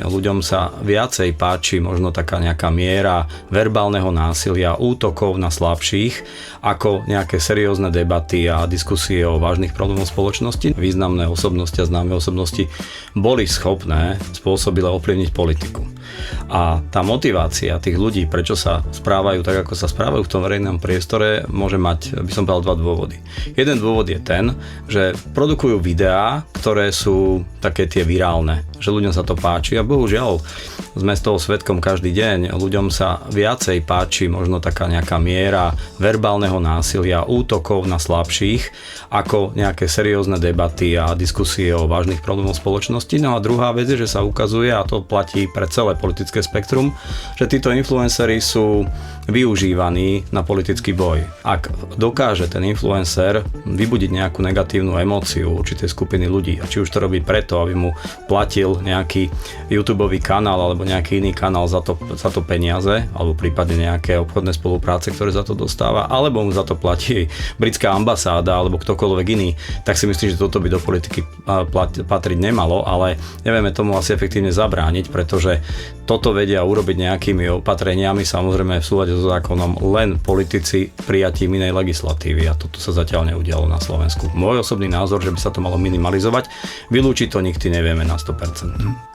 Ľuďom sa viacej páči možno taká nejaká miera verbálneho násilia, útokov na slabších, ako nejaké seriózne debaty a diskusie o vážnych problémoch spoločnosti. Významné osobnosti a známe osobnosti boli schopné spôsobile ovplyvniť politiku. A tá motivácia tých ľudí, prečo sa správajú tak, ako sa správajú v tom verejnom priestore, môže mať, by som povedal, dva dôvody. Jeden dôvod je ten, že produkujú videá, ktoré sú také tie virálne, že ľuďom sa to páči a bohužiaľ sme z toho svedkom každý deň. Ľuďom sa viacej páči možno taká nejaká miera verbálneho násilia, útokov na slabších, ako nejaké seriózne debaty a diskusie o vážnych problémoch spoločnosti. No a druhá vec je, že sa ukazuje, a to platí pre celé politické spektrum, že títo influenceri sú využívaní na politický boj. Ak dokáže ten influencer vybudiť nejakú negatívnu emóciu určitej skupiny ľudí, a či už to robí preto, aby mu platil nejaký YouTubeový kanál alebo nejaký iný kanál za to peniaze, alebo prípadne nejaké obchodné spolupráce, ktoré za to dostáva, alebo mu za to platí britská ambasáda alebo ktokoľvek iný, tak si myslím, že toto by do politiky patriť nemalo, ale nevieme tomu asi efektívne zabrániť, pretože toto vedia urobiť nejakými opatreniami, samozrejme v súlade so zákonom len politici prijatím inej legislatívy, a toto sa zatiaľ neudialo na Slovensku. Môj osobný názor, že by sa to malo minimalizovať, vylúčiť to nikdy nevieme na 100%.